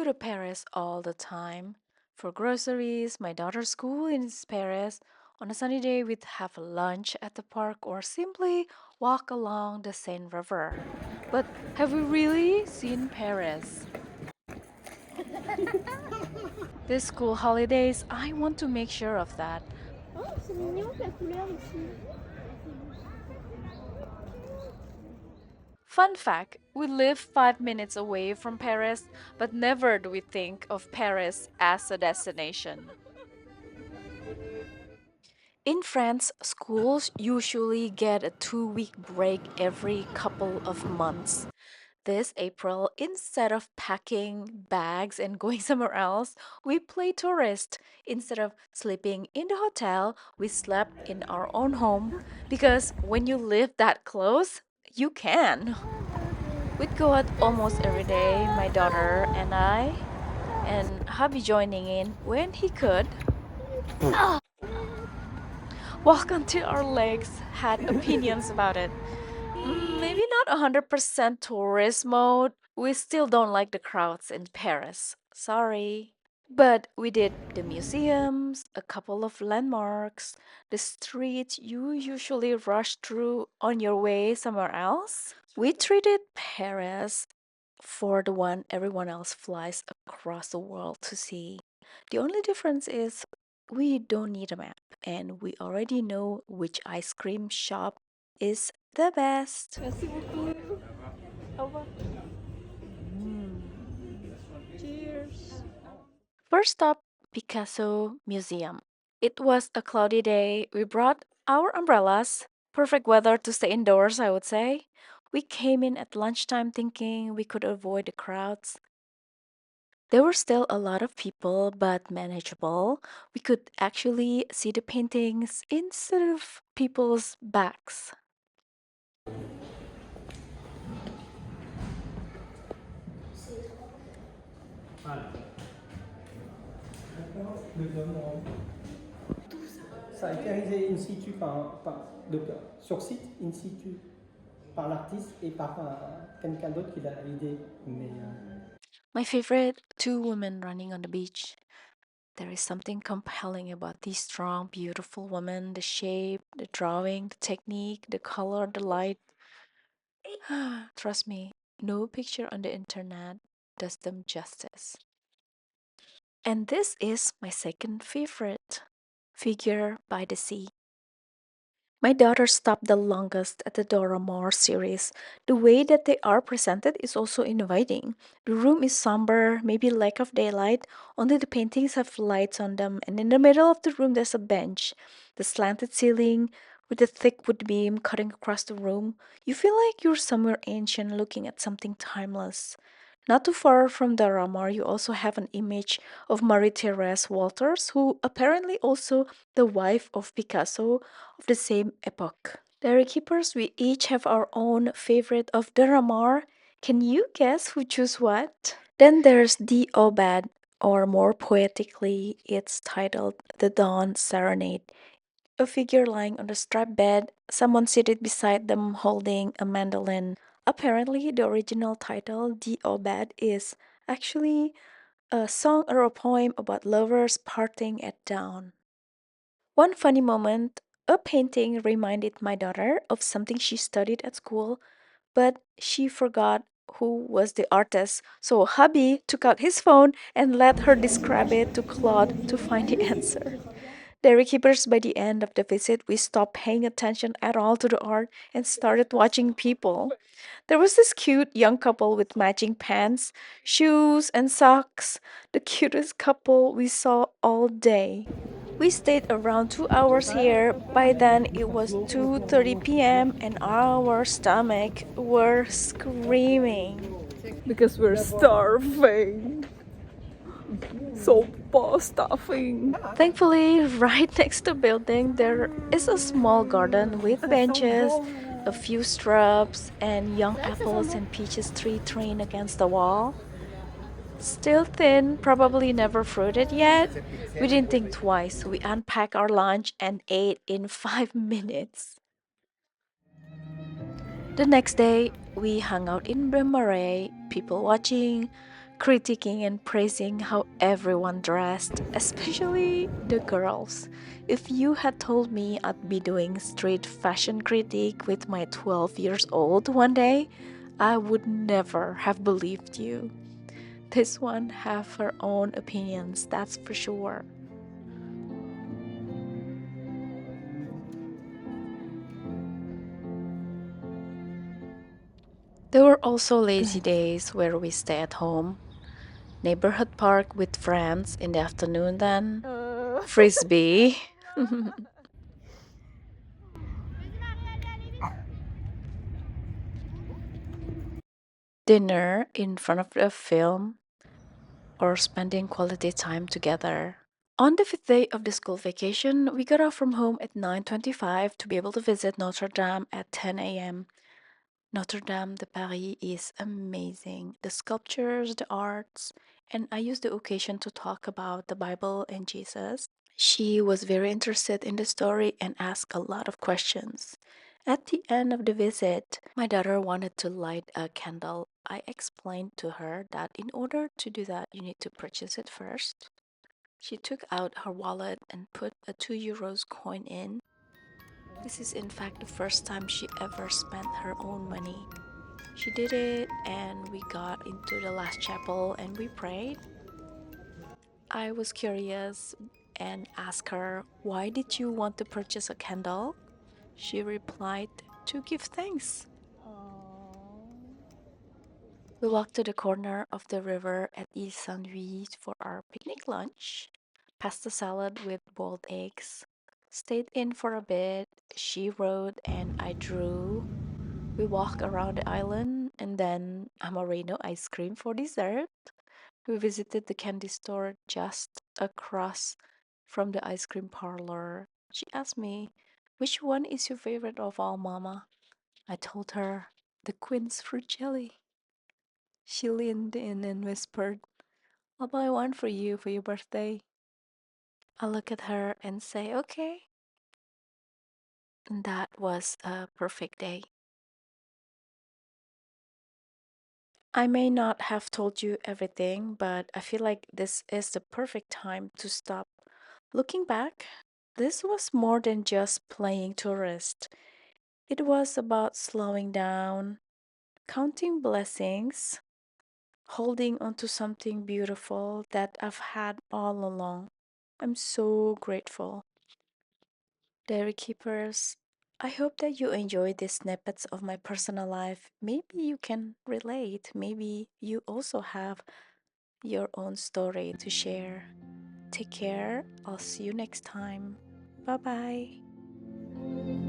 go to Paris all the time. For groceries, my daughter's school is Paris. On a sunny day, we'd have lunch at the park or simply walk along the Seine River. But have we really seen Paris? This school holidays, I want to make sure of that. Oh, c'est mignon la couleur ici. Fun fact, we live 5 minutes away from Paris, but never do we think of Paris as a destination. In France, schools usually get a 2 week break every couple of months. This April, instead of packing bags and going somewhere else, we play tourist. Instead of sleeping in the hotel, we slept in our own home because when you live that close, you can. We'd go out almost every day, my daughter and I, and hubby joining in when he could. Walk until our legs had opinions about it. Maybe not 100% tourist mode. We still don't like the crowds in Paris. Sorry. But we did the museums, a couple of landmarks, the streets you usually rush through on your way somewhere else. We treated Paris for the one everyone else flies across the world to see. The only difference is we don't need a map and we already know which ice cream shop is the best. Merci beaucoup. Au revoir. Cheers. First stop, Picasso Museum. It was a cloudy day. We brought our umbrellas. Perfect weather to stay indoors, I would say. We came in at lunchtime thinking we could avoid the crowds. There were still a lot of people, but manageable. We could actually see the paintings instead of people's backs. Le domaine. Ça a été réalisé in situ sur site, in situ, par l'artiste et par quelqu'un d'autre qui l'a aidé. My favorite, two women running on the beach. There is something compelling about these strong, beautiful women, the shape, the drawing, the technique, the color, the light. Trust me, no picture on the internet does them justice. And this is my second favorite figure by the sea. My daughter stopped the longest at the Dora Maar series. The way that they are presented is also inviting. The room is somber, maybe lack of daylight, only the paintings have lights on them, and in the middle of the room there's a bench. The slanted ceiling with a thick wood beam cutting across the room. You feel like you're somewhere ancient looking at something timeless. Not too far from the Ramar, you also have an image of Marie-Thérèse Walters, who apparently also the wife of Picasso of the same epoch. Diary keepers, we each have our own favorite of the Ramar. Can you guess who chose what? Then there's the Obad, or more poetically, it's titled The Dawn Serenade. A figure lying on a striped bed, someone seated beside them holding a mandolin. Apparently, the original title, The Obad, is actually a song or a poem about lovers parting at dawn. One funny moment, a painting reminded my daughter of something she studied at school, but she forgot who was the artist. So hubby took out his phone and let her describe it to Claude to find the answer. Dairy keepers, by the end of the visit, we stopped paying attention at all to the art and started watching people. There was this cute young couple with matching pants, shoes, and socks. The cutest couple we saw all day. We stayed around 2 hours here. By then it was 2:30 p.m. and our stomach were screaming. Because we're starving. So starving. Thankfully, right next to the building there is a small garden with benches, a few shrubs, and young apples and peaches tree trained against the wall. Still thin, probably never fruited yet. We didn't think twice. We unpacked our lunch and ate in 5 minutes. The next day, we hung out in the Marais, people watching, critiquing and praising how everyone dressed, especially the girls. If you had told me I'd be doing street fashion critique with my 12 years old one day, I would never have believed you. This one have her own opinions, that's for sure. There were also lazy days where we stay at home, neighborhood park with friends in the afternoon then, frisbee, dinner in front of a film, or spending quality time together. On the fifth day of the school vacation, we got off from home at 9:25 to be able to visit Notre Dame at 10 a.m. Notre Dame de Paris is amazing. The sculptures, the arts, and I used the occasion to talk about the Bible and Jesus. She was very interested in the story and asked a lot of questions. At the end of the visit, my daughter wanted to light a candle. I explained to her that in order to do that, you need to purchase it first. She took out her wallet and put a 2 euros coin in. This is in fact the first time she ever spent her own money. She did it, and we got into the last chapel and we prayed. I was curious and asked her, "Why did you want to purchase a candle?" She replied, "To give thanks." We walked to the corner of the river at Ile Saint Louis for our picnic lunch, pasta salad with boiled eggs. Stayed in for a bit. She wrote and I drew. We walked around the island and then Amarino ice cream for dessert. We visited the candy store just across from the ice cream parlor. She asked me, "Which one is your favorite of all, Mama?" I told her, "The Queen's fruit jelly." She leaned in and whispered, "I'll buy one for you for your birthday." I look at her and say, "Okay." And that was a perfect day. I may not have told you everything, but I feel like this is the perfect time to stop. Looking back, this was more than just playing tourist. It was about slowing down, counting blessings, holding onto something beautiful that I've had all along. I'm so grateful. Diary keepers, I hope that you enjoy these snippets of my personal life. Maybe you can relate. Maybe you also have your own story to share. Take care. I'll see you next time. Bye bye.